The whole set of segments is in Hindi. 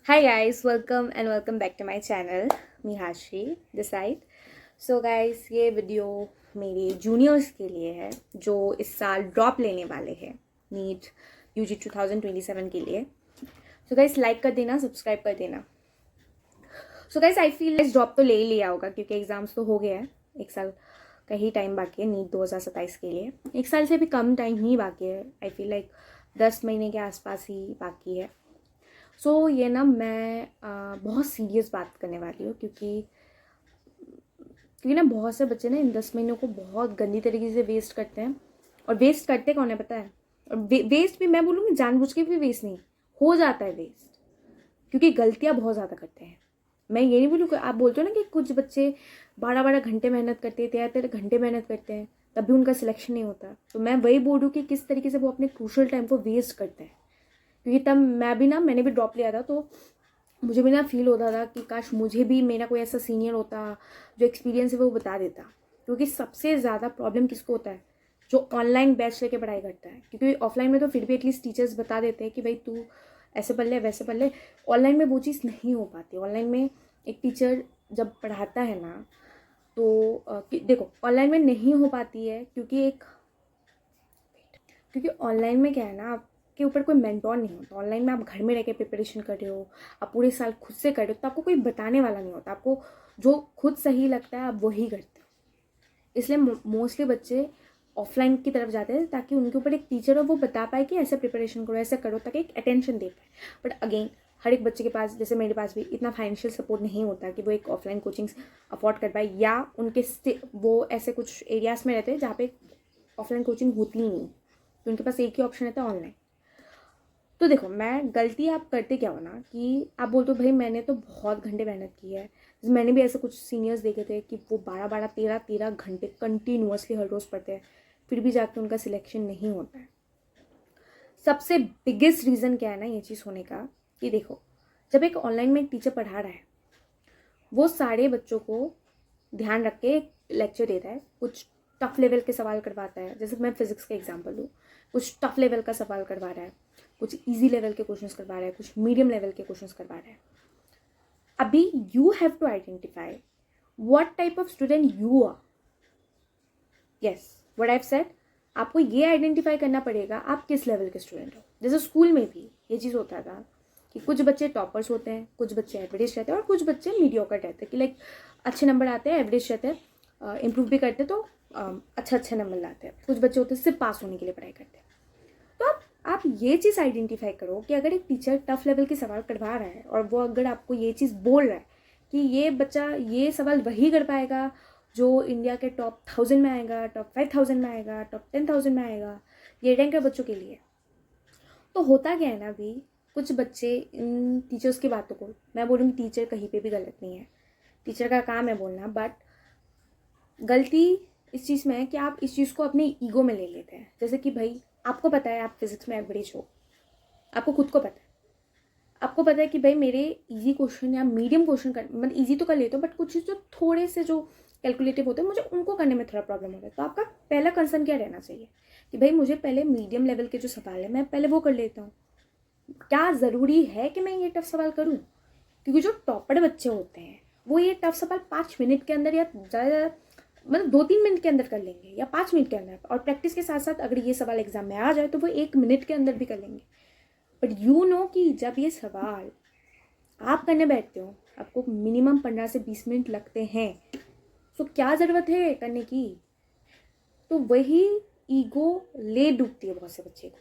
Hi guys, welcome back to my channel. Mihashi this side. So guys, ये वीडियो मेरे जूनियर्स के लिए है जो इस साल ड्रॉप लेने वाले हैं नीट यूजी 2027 के लिए. So guys, लाइक कर देना, सब्सक्राइब कर देना. So guys, आई फील इस ड्रॉप तो ले ही लिया होगा क्योंकि एग्जाम्स तो हो गए हैं. एक साल का ही टाइम बाकी है नीट 2027 के लिए. एक साल से भी कम टाइम ही बाकी है. आई फील लाइक 10 महीने के आसपास ही बाकी है. ये ना मैं बहुत सीरियस बात करने वाली हूँ क्योंकि ना बहुत से बच्चे ना इन 10 महीनों को बहुत गंदी तरीके से वेस्ट करते हैं. और वेस्ट करते कौन है पता है? और वेस्ट भी मैं बोलूँगी जानबूझ के भी वेस्ट नहीं हो जाता है वेस्ट, क्योंकि गलतियाँ बहुत ज़्यादा करते हैं. मैं ये नहीं बोलूँ कि आप बोलते हो ना कि कुछ बच्चे 12-12 घंटे मेहनत करते हैं, 13-13 घंटे मेहनत करते हैं, तब भी उनका सिलेक्शन नहीं होता. तो मैं वही बोल रही हूँ कि किस तरीके से वो अपने क्रूशल टाइम को वेस्ट करते हैं. क्योंकि तब मैंने भी ड्रॉप लिया था, तो मुझे भी ना फील होता था कि काश मुझे भी मेरा कोई ऐसा सीनियर होता जो एक्सपीरियंस है वो बता देता. क्योंकि सबसे ज़्यादा प्रॉब्लम किसको होता है? जो ऑनलाइन बैच लेके पढ़ाई करता है. क्योंकि ऑफलाइन में तो फिर भी एटलीस्ट टीचर्स बता देते हैं कि भाई तू ऐसे पढ़ ले वैसे पढ़ ले. ऑनलाइन में वो चीज़ नहीं हो पाती. ऑनलाइन में एक टीचर जब पढ़ाता है ना, तो देखो ऑनलाइन में नहीं हो पाती है क्योंकि ऑनलाइन में क्या है ना, आपके ऊपर कोई मेंटोर नहीं होता. ऑनलाइन में आप घर में रह के प्रिपरेशन कर रहे हो, आप पूरे साल खुद से कर रहे हो, तो आपको कोई बताने वाला नहीं होता. आपको जो खुद सही लगता है आप वही करते हो. इसलिए मोस्टली बच्चे ऑफलाइन की तरफ जाते हैं ताकि उनके ऊपर एक टीचर हो, वो बता पाए कि ऐसे प्रिपरेशन करो, ऐसे करो, ताकि एक अटेंशन दे पाए. बट अगेन हर एक बच्चे के पास, जैसे मेरे पास भी, इतना फाइनेंशियल सपोर्ट नहीं होता कि वो एक ऑफलाइन कोचिंग्स अफोर्ड कर पाए, या वो ऐसे कुछ एरियाज़ में रहते हैं जहाँ पे ऑफलाइन कोचिंग होती ही नहीं, तो उनके पास एक ही ऑप्शन रहता है ऑनलाइन. तो देखो, मैं गलती आप करते क्या हो ना कि आप बोलते हो भाई मैंने तो बहुत घंटे मेहनत की है. मैंने भी ऐसे कुछ सीनियर्स देखे थे कि वो 12-12 13-13 घंटे कंटिन्यूअसली हर रोज़ पढ़ते हैं, फिर भी जाके उनका सिलेक्शन नहीं होता है. सबसे बिगेस्ट रीज़न क्या है ना ये चीज़ होने का, कि देखो जब एक ऑनलाइन में एक टीचर पढ़ा रहा है, वो सारे बच्चों को ध्यान रख के लेक्चर देता है. कुछ टफ लेवल के सवाल करवाता है, जैसे मैं फिजिक्स का एग्जांपल दूँ, कुछ टफ लेवल का सवाल करवा रहा है, कुछ इजी लेवल के क्वेश्चंस करवा रहा है, कुछ मीडियम लेवल के क्वेश्चंस करवा रहा है. अभी you have to identify what type of student you are. Yes, what I have said, आपको ये आइडेंटिफाई करना पड़ेगा आप किस लेवल के स्टूडेंट हो. जैसे स्कूल में भी ये चीज़ होता था कि कुछ बच्चे टॉपर्स होते हैं, कुछ बच्चे एवरेज रहते हैं, और कुछ बच्चे मीडियोकर रहते हैं कि लाइक अच्छे नंबर आते हैं, एवरेज रहते हैं, इम्प्रूव भी करते हैं, तो अच्छे नंबर लाते हैं. कुछ बच्चे होते हैं सिर्फ पास होने के लिए पढ़ाई करते हैं. तो आप ये चीज़ आइडेंटिफाई करो कि अगर एक टीचर टफ लेवल के सवाल करवा रहा है और वो अगर आपको ये चीज़ बोल रहा है कि ये बच्चा ये सवाल वही कर पाएगा जो इंडिया के टॉप 1000 में आएगा, टॉप 5000 में आएगा, टॉप 10,000 में आएगा, ये रैंक है बच्चों के लिए. तो होता क्या है ना, अभी कुछ बच्चे इन टीचर्स की बातों को, मैं बोलूँगी टीचर कहीं पे भी गलत नहीं है, टीचर का काम है बोलना, बट गलती इस चीज़ में है कि आप इस चीज़ को अपने ईगो में ले लेते हैं. जैसे कि भाई आपको पता है आप फिजिक्स में एवरेज हो, आपको खुद को पता है, आपको पता है कि भाई मेरे इजी क्वेश्चन या मीडियम क्वेश्चन कर, मतलब इजी तो कर लेते हो, बट कुछ जो थोड़े से जो कैलकुलेटिव होते हैं मुझे उनको करने में थोड़ा प्रॉब्लम होता है. तो आपका पहला कंसर्न क्या रहना चाहिए कि भाई मुझे पहले मीडियम लेवल के जो सवाल है मैं पहले वो कर लेता हूँ. क्या ज़रूरी है कि मैं ये टफ सवाल करूँ? क्योंकि जो टॉपर बच्चे होते हैं वो ये टफ सवाल 5 मिनट के अंदर या ज़्यादा मतलब 2-3 मिनट के अंदर कर लेंगे, या 5 मिनट के अंदर, और प्रैक्टिस के साथ साथ अगर ये सवाल एग्जाम में आ जाए तो वो 1 मिनट के अंदर भी कर लेंगे. बट यू नो कि जब ये सवाल आप करने बैठते हो आपको मिनिमम 15 से 20 मिनट लगते हैं. तो क्या ज़रूरत है करने की? तो वही ईगो ले डूबती है बहुत से बच्चे को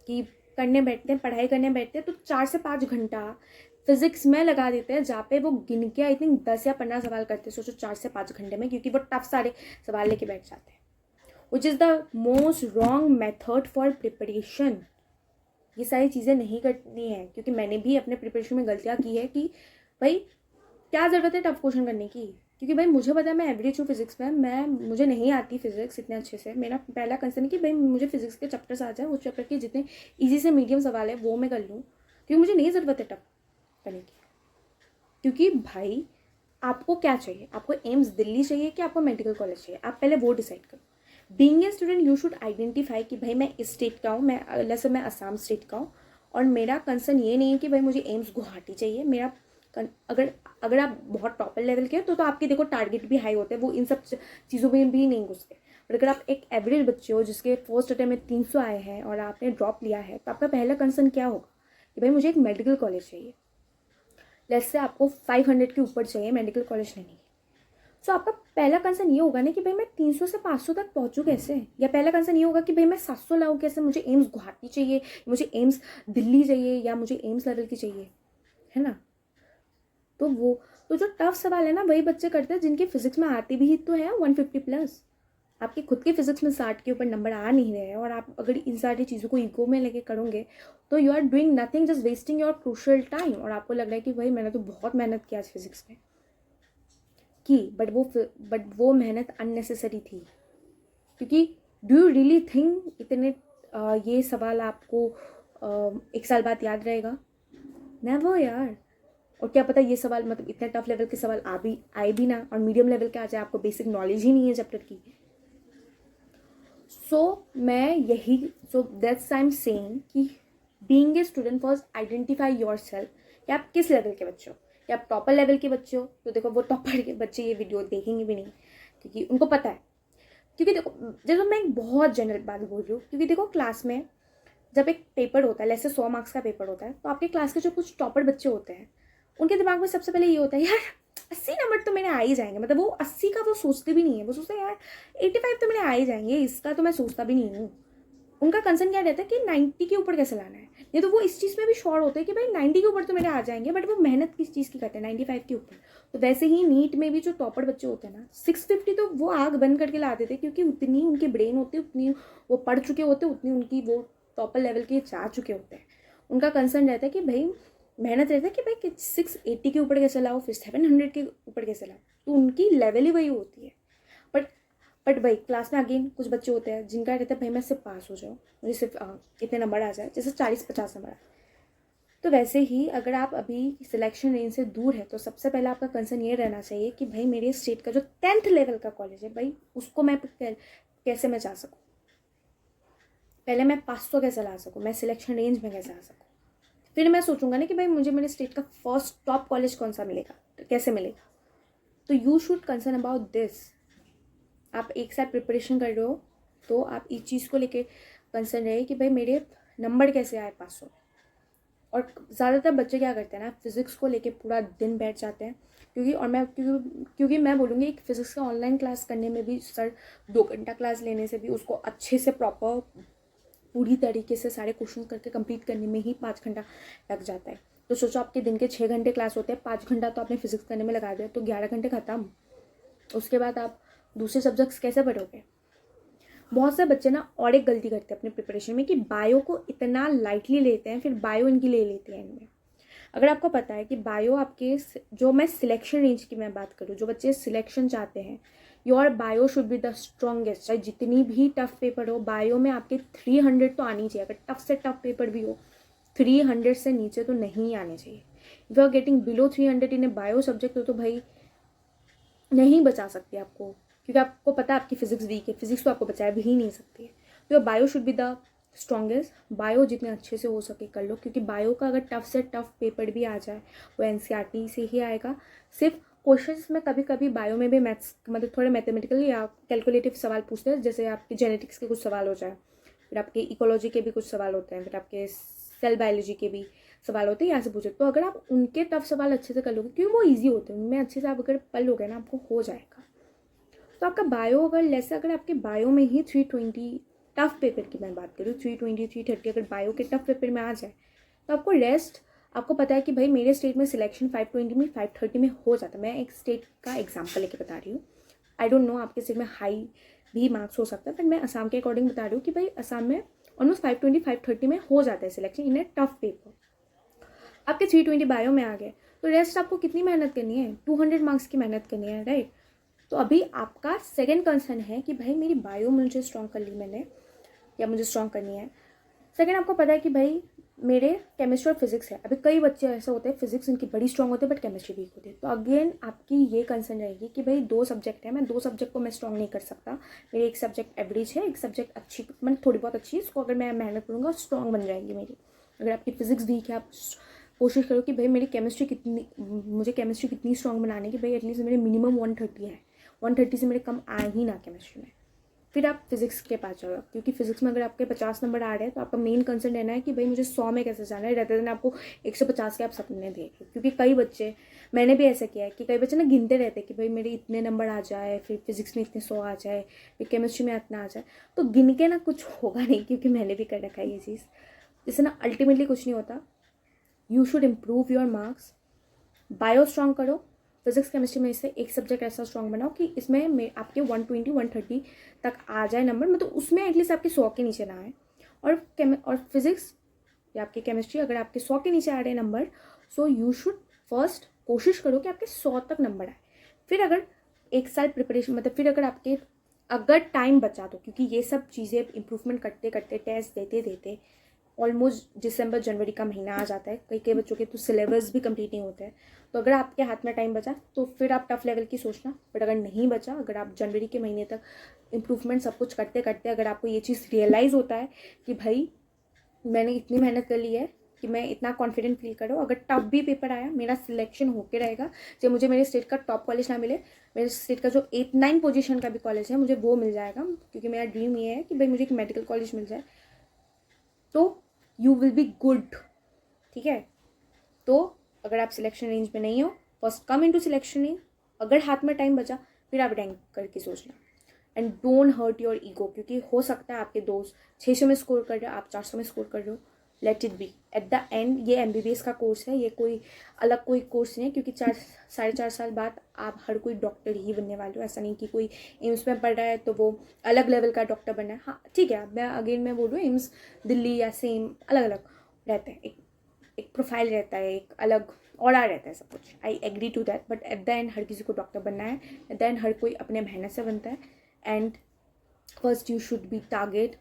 कि करने बैठते हैं, पढ़ाई करने बैठते हैं तो 4 से 5 घंटा फिजिक्स में लगा देते हैं, जहाँ पे वो गिन के आई थिंक 10 या 15 सवाल करते हैं. सोचो 4 से 5 घंटे में, क्योंकि वो टफ सारे सवाल लेके बैठ जाते हैं, which is the most wrong method for preparation. ये सारी चीज़ें नहीं करनी है, क्योंकि मैंने भी अपने प्रिपरेशन में गलतियाँ की है कि भाई क्या ज़रूरत है टफ क्वेश्चन करने की. क्योंकि भाई मुझे पता है मैं एवरेज हूँ फिजिक्स में, मुझे नहीं आती फिजिक्स इतने अच्छे से. मेरा पहला कंसर्न है कि भाई मुझे फिजिक्स के चैप्टर्स आ जाए, उस चैप्टर के जितने ईजी से मीडियम सवाल है वो मैं कर लूँ, क्योंकि मुझे नहीं ज़रूरत है टफ करने की. क्योंकि भाई आपको क्या चाहिए, आपको एम्स दिल्ली चाहिए कि आपको मेडिकल कॉलेज चाहिए, आप पहले वो डिसाइड करो. Being a student you should identify कि भाई मैं इस स्टेट का हूँ, मैं असम स्टेट का हूँ, और मेरा कंसर्न ये नहीं है कि भाई मुझे एम्स गुवाहाटी चाहिए। मेरा अगर आप बहुत टॉपर लेवल के हो तो आपके देखो टारगेट भी हाई होते हैं, वो इन सब चीज़ों में भी नहीं घुसते। और अगर आप एक एवरेज बच्चे हो जिसके फर्स्ट अटेम्प्ट में 300 आए हैं और आपने ड्रॉप लिया है, तो आपका पहला कंसर्न क्या होगा कि भाई मुझे एक मेडिकल कॉलेज चाहिए। लेट्स से आपको 500 के ऊपर चाहिए, मेडिकल कॉलेज नहीं। सो आपका पहला कंसर्न ये होगा ना कि भाई मैं 300 से 500 तक पहुंचूँ कैसे, या पहला कंसर्न ये होगा कि भाई मैं 700 लाऊँ कैसे, मुझे एम्स गुवाहाटी चाहिए, मुझे एम्स दिल्ली चाहिए, या मुझे एम्स लेवल की चाहिए, है ना। तो जो टफ सवाल है ना वही बच्चे करते हैं जिनकी फिजिक्स में आती भी तो है 150 प्लस। आपके खुद के फिजिक्स में 60 के ऊपर नंबर आ नहीं रहे हैं और आप अगर इन सारी चीज़ों को ईगो में लेके करोगे तो you are doing nothing, just wasting your crucial time. और आपको लग रहा है कि भाई मैंने तो बहुत मेहनत किया आज फिजिक्स में की, बट वो मेहनत अननेसेसरी थी। क्योंकि डू यू रियली थिंक इतने ये सवाल आपको 1 साल बाद याद रहेगा? नेवर यार। और क्या पता ये सवाल मतलब इतने टफ लेवल के सवाल आए भी ना, और मीडियम लेवल के आ जाए, आपको बेसिक नॉलेज ही नहीं है चैप्टर की। So that's I am saying कि being a student first identify yourself कि आप किस लेवल के बच्चे हो। कि आप टॉपर लेवल के बच्चे हो तो देखो वो टॉपर के बच्चे ये वीडियो देखेंगे भी नहीं, क्योंकि उनको पता है। क्योंकि देखो जैसे मैं एक बहुत जनरल बात बोल रही हूँ, क्योंकि देखो क्लास में जब एक पेपर होता है, जैसे 100 मार्क्स का पेपर होता है, तो आपके क्लास के जो कुछ टॉपर बच्चे होते हैं उनके दिमाग में सबसे पहले ये होता है यार 80 नंबर तो मेरे आ ही जाएंगे। मतलब वो 80 का वो सोचते भी नहीं है, वो सोचते हैं यार 85 तो मेरे आ ही जाएंगे, इसका तो मैं सोचता भी नहीं हूँ। उनका कंसर्न क्या रहता है कि 90 के ऊपर कैसे लाना है। नहीं तो वो इस चीज़ में भी श्योर होते हैं कि भाई 90 के ऊपर तो मेरे आ जाएंगे, बट वो मेहनत किस चीज़ की करते हैं 95 के ऊपर। तो वैसे ही नीट में भी जो टॉपर बच्चे होते हैं ना 650 तो वो आग बंद करके ला देते, क्योंकि उतनी उनके ब्रेन होते, उतनी वो पढ़ चुके होते, उतनी उनकी वो टॉपर लेवल के जा चुके होते हैं। उनका कंसर्न रहता है कि भाई मेहनत रहता है कि भाई 680 के ऊपर कैसे लाओ, फिर 700 के ऊपर कैसे लाओ। तो उनकी लेवल ही वही होती है। बट भाई क्लास में अगेन कुछ बच्चे होते हैं जिनका रहता है भाई मैं सिर्फ पास हो जाऊँ, मुझे सिर्फ इतने नंबर आ जाए, जैसे 40-50 नंबर आए। तो वैसे ही अगर आप अभी सिलेक्शन रेंज से दूर है तो सबसे पहले आपका कंसर्न ये रहना चाहिए कि भाई मेरे स्टेट का जो 10th लेवल का कॉलेज है भाई उसको मैं कैसे मैं जा सकूँ, पहले मैं 500 कैसे ला सकूँ, मैं सिलेक्शन रेंज में कैसे आ सकूँ। फिर मैं सोचूंगा ना कि भाई मुझे मेरे स्टेट का फर्स्ट टॉप कॉलेज कौन सा मिलेगा, तो कैसे मिलेगा। तो you should concern about this. आप एक साथ प्रिपरेशन कर रहे हो तो आप इस चीज़ को लेके कंसर्न रहे कि भाई मेरे नंबर कैसे आए 500। और ज़्यादातर बच्चे क्या करते हैं ना फिज़िक्स को लेके पूरा दिन बैठ जाते हैं, क्योंकि मैं बोलूँगी एक फिज़िक्स का ऑनलाइन क्लास करने में भी सर 2 घंटा क्लास लेने से भी उसको अच्छे से प्रॉपर पूरी तरीके से सारे क्वेश्चन करके कंप्लीट करने में ही 5 घंटा लग जाता है। तो सोचो आपके दिन के 6 घंटे क्लास होते हैं, 5 घंटा तो आपने फिजिक्स करने में लगा दिया, तो 11 घंटे ख़त्म। उसके बाद आप दूसरे सब्जेक्ट्स कैसे पढ़ोगे। बहुत से बच्चे ना और एक गलती करते हैं अपने प्रिपरेशन में कि बायो को इतना लाइटली लेते हैं, फिर बायो इनकी ले लेते हैं इनमें। अगर आपको पता है कि बायो आपके जो मैं सिलेक्शन रेंज की मैं बात करूँ, जो बच्चे सिलेक्शन चाहते हैं, your bio should be the strongest. चाहे जितनी भी टफ पेपर हो बायो में आपके 300 तो आनी चाहिए। अगर टफ से टफ पेपर भी हो 300 से नीचे तो नहीं आने चाहिए। If you are getting below 300 in a bio subject तो भाई नहीं बचा सकती आपको, क्योंकि आपको पता है आपकी फिजिक्स वीक है, फिजिक्स तो आपको बचा भी ही नहीं सकती है। तो bio should be the strongest. Bio जितने अच्छे से हो सके कर लो, क्योंकि बायो का अगर टफ से टफ पेपर भी आ जाए वो एनसीईआरटी से ही आएगा। सिर्फ क्वेश्चंस में कभी कभी बायो में भी मैथ्स मतलब थोड़े मैथमेटिकल या कैलकुलेटिव सवाल पूछते हैं, जैसे आपके जेनेटिक्स के कुछ सवाल हो जाए, फिर आपके इकोलॉजी के भी कुछ सवाल होते हैं, फिर आपके सेल बायोलॉजी के भी सवाल होते हैं, यहाँ से पूछे। तो अगर आप उनके टफ सवाल अच्छे से कर लोगे, क्योंकि वो ईजी होते हैं, उनमें अच्छे से आप अगर पढ़ लोगे ना आपको हो जाएगा। तो आपका बायो अगर आपके बायो में ही 320 टफ पेपर की मैं बात करूँ 320 330 अगर बायो के टफ पेपर में आ जाए तो आपको रेस्ट आपको पता है कि भाई मेरे स्टेट में सिलेक्शन 520 में 530 में हो जाता है। मैं एक स्टेट का एग्जाम्पल लेके बता रही हूँ, आई डोंट नो आपके स्टेट में हाई भी मार्क्स हो सकता है, बट मैं असम के अकॉर्डिंग बता रही हूँ कि भाई असम में ऑलमोस्ट 520 530 में हो जाता है selection in A tough paper. आपके 320 बायो में आ गए तो रेस्ट आपको कितनी मेहनत करनी है, 200 मार्क्स की मेहनत करनी है, राइट। तो अभी आपका सेकंड कंसर्न है कि भाई मेरी बायो मुझे स्ट्रॉन्ग कर ली मैंने या मुझे स्ट्रॉन्ग करनी है। सेकंड आपको पता है कि भाई मेरे केमिस्ट्री और फिजिक्स है। अभी कई बच्चे ऐसे होते हैं फिजिक्स उनकी बड़ी स्ट्रॉन्ग होती है बट केमिस्ट्री वीक होती है। तो अगेन आपकी ये कंसर्न रहेगी कि भाई 2 सब्जेक्ट है, मैं 2 सब्जेक्ट को मैं स्ट्रॉन्ग नहीं कर सकता, मेरी एक सब्जेक्ट एवरेज है, एक सब्जेक्ट अच्छी मतलब थोड़ी बहुत अच्छी है, इसको अगर मैं मेहनत करूँगा स्ट्रॉन्ग बन जाएगी मेरी। अगर आपकी फिजिक्स वीक है, आप कोशिश करो कि भाई मुझे केमिस्ट्री कितनी स्ट्रॉन्ग बनाने की, भाई एटलीस्ट मेरे मिनिमम 130 है, 130 से मेरे कम आए ही ना केमिस्ट्री में। फिर आप फिजिक्स के पास जाओ, क्योंकि फिजिक्स में अगर आपके 50 नंबर आ रहे हैं तो आपका मेन कंसर्न रहना है कि भाई मुझे 100 में कैसे जाना है, रहते देन आपको 150 के आप सपने देखे। क्योंकि कई बच्चे, मैंने भी ऐसा किया है कि कई बच्चे ना गिनते रहते हैं कि भाई मेरे इतने नंबर आ जाए, फिर फिजिक्स में इतने 100 आ जाए, फिर केमिस्ट्री में इतना आ जाए, तो गिन के ना कुछ होगा नहीं, क्योंकि मैंने भी कर रखा है ये चीज़। इससे ना अल्टीमेटली कुछ नहीं होता। You should improve your marks. Bio strong करो, फिजिक्स केमिस्ट्री में इससे एक सब्जेक्ट ऐसा स्ट्रॉन्ग बनाओ कि इसमें आपके 120 130 तक आ जाए नंबर, मतलब उसमें एटलीस्ट आपके 100 के नीचे ना आए। और फिजिक्स या आपकी केमिस्ट्री अगर आपके 100 के नीचे आ रहे number, so you should first कोशिश करो कि आपके 100 तक नंबर आए। फिर अगर एक साल प्रिपरेशन, मतलब फिर अगर टाइम बचा दो, क्योंकि ये सब चीज़ें इम्प्रूवमेंट करते करते, टेस्ट देते देते ऑलमोस्ट दिसंबर जनवरी का महीना आ जाता है। कई कई बच्चों के तो सिलेबस भी कंप्लीट नहीं होते हैं। तो अगर आपके हाथ में टाइम बचा तो फिर आप टफ लेवल की सोचना, बट अगर नहीं बचा, अगर आप जनवरी के महीने तक इम्प्रूवमेंट सब कुछ करते करते अगर आपको ये चीज़ रियलाइज़ होता है कि भाई मैंने इतनी मेहनत कर ली है कि मैं इतना कॉन्फिडेंट फील करो, अगर टफ भी पेपर आया मेरा सिलेक्शन होके रहेगा, चाहे मुझे मेरे स्टेट का टॉप कॉलेज ना मिले, मेरे स्टेट का जो 8-9 पोजीशन का भी कॉलेज है मुझे वो मिल जाएगा, क्योंकि मेरा ड्रीम ये है कि भाई मुझे एक मेडिकल कॉलेज मिल जाए, तो यू विल बी गुड। ठीक है, तो अगर आप सिलेक्शन रेंज में नहीं हो, first come into selection range. अगर हाथ में टाइम बचा फिर आप रैंक करके सोचना, and don't hurt your ego, क्योंकि हो सकता है आपके दोस्त 600 में स्कोर कर रहे हो, आप 400 में स्कोर कर रहे हो, let it be. Eight the and ये MBBS का कोर्स है, ये कोई अलग कोई कोर्स नहीं है, क्योंकि 4-4.5 साल बाद आप हर कोई डॉक्टर ही बनने वाले हो। ऐसा नहीं कि कोई एम्स में पढ़ रहा है तो वो अलग लेवल का डॉक्टर बनना है। हाँ ठीक है, मैं बोल रही हूँ एम्स दिल्ली या सेम अलग अलग रहते हैं, एक प्रोफाइल रहता है, एक अलग ऑरा रहता है, सब कुछ। I agree to that, but at the end हर किसी को डॉक्टर बनना है, एट द एंड हर कोई अपने मेहनत से बनता है। And first you should be target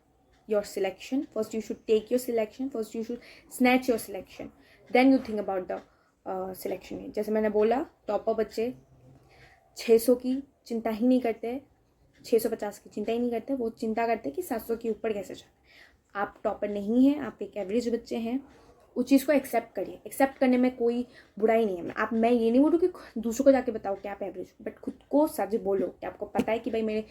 your selection, first you should take your selection, first you should snatch your selection, then you think about the selection। जैसे मैंने बोला, टॉपर बच्चे 600 की चिंता ही नहीं करते, 650 की चिंता ही नहीं करते, वो चिंता करते कि 700 के ऊपर कैसे जाए। आप टॉपर नहीं हैं, आप एक एवरेज बच्चे हैं, उस चीज़ को एक्सेप्ट करिए। एक्सेप्ट करने में कोई बुराई नहीं है। मैं ये नहीं बोलूँ कि दूसरों को जाके बताओ कि आप एवरेज, बट खुद को सच बोलो कि आपको पता है कि भाई मेरे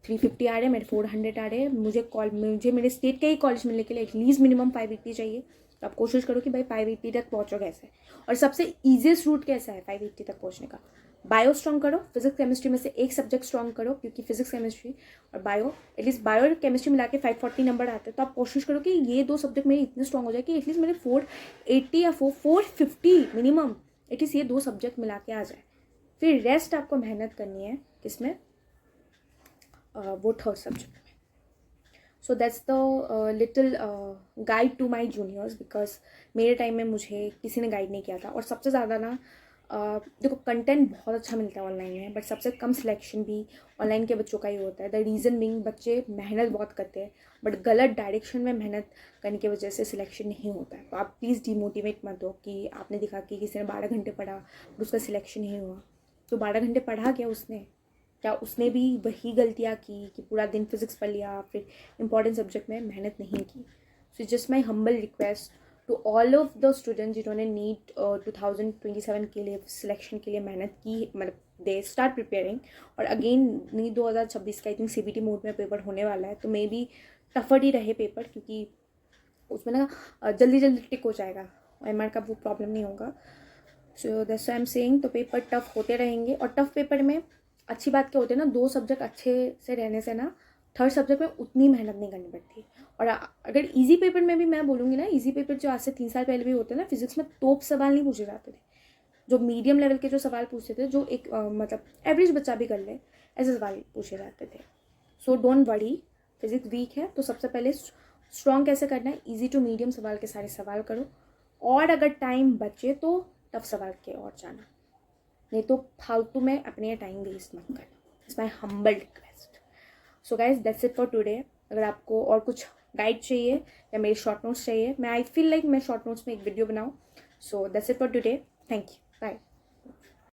350 आ रहे हैं, मेरे 400 आ रहे हैं, मुझे मेरे स्टेट के ही कॉलेज मिलने के लिए एटलीस्ट मिनिमम 580 चाहिए। तो आप कोशिश करो कि भाई 580 तक पहुँचो कैसे, और सबसे ईजिएस्ट रूट कैसा है 580 तक पहुँचने का। बायो स्ट्रॉन्ग करो, फिजिक्स केमिस्ट्री में से एक सब्जेक्ट स्ट्रॉन्ग करो, क्योंकि फिजिक्स केमिस्ट्री और बायो, एटलीस्ट बायो और केमिस्ट्री मिला के 540 नंबर आते हैं। तो आप कोशिश करो कि ये 2 सब्जेक्ट मेरे इतने स्ट्रॉन्ग हो जाए कि एटलीस्ट मेरे 480 या 450 मिनिमम एटलीस्ट ये 2 सब्जेक्ट मिला के आ जाए। फिर रेस्ट आपको मेहनत करनी है किसमें, वो थर्ड सब्जेक्ट में। So that's the little guide to my juniors, because मेरे टाइम में मुझे किसी ने गाइड नहीं किया था। और सबसे ज़्यादा ना देखो, कंटेंट बहुत अच्छा मिलता है ऑनलाइन में, बट सबसे कम सिलेक्शन भी ऑनलाइन के बच्चों का ही होता है। द रीज़न बीइंग बच्चे मेहनत बहुत करते हैं, बट गलत डायरेक्शन में मेहनत करने की वजह से सिलेक्शन नहीं होता है। तो आप प्लीज़ डिमोटिवेट मत हो कि आपने देखा कि किसी ने 12 घंटे पढ़ा और उसका सिलेक्शन नहीं हुआ। तो 12 घंटे पढ़ा क्या उसने भी वही गलतियाँ की कि पूरा दिन फिजिक्स पढ़ लिया, फिर इंपॉर्टेंट सब्जेक्ट में मेहनत नहीं की। So just my humble request to all of the students जिन्होंने नीट 2027 के लिए सिलेक्शन के लिए मेहनत की, मतलब दे स्टार्ट प्रिपेयरिंग। और अगेन नीट 2026 का आई थिंक CBT मोड में पेपर होने वाला है, तो मे बी टफर ही रहे पेपर, क्योंकि उसमें ना जल्दी जल्दी टिक हो जाएगा, MR का वो प्रॉब्लम नहीं होगा। So that's why I am saying, तो पेपर टफ होते रहेंगे। और टफ पेपर में अच्छी बात क्या होती है ना, 2 सब्जेक्ट अच्छे से रहने से ना थर्ड सब्जेक्ट में उतनी मेहनत नहीं करनी पड़ती। और अगर इजी पेपर में भी मैं बोलूँगी ना, इजी पेपर जो आज से 3 साल पहले भी होते हैं ना, फिजिक्स में टॉप सवाल नहीं पूछे जाते थे, जो मीडियम लेवल के जो सवाल पूछते थे, जो एक मतलब एवरेज बच्चा भी कर ले, ऐसे सवाल पूछे जाते थे। So don't worry, physics weak है तो सबसे पहले स्ट्रॉन्ग कैसे करना है, ईजी टू मीडियम सवाल के सारे सवाल करो, और अगर टाइम बचे तो टफ सवाल के और जाना, नहीं तो फालतू में अपने टाइम वेस्ट मत करना। It's my humble request. So guys that's it for today. अगर आपको और कुछ गाइड चाहिए या मेरे शॉर्ट नोट्स चाहिए, मैं आई फील लाइक मैं शॉर्ट नोट्स में एक वीडियो बनाऊँ। So that's it for today, thank you, bye.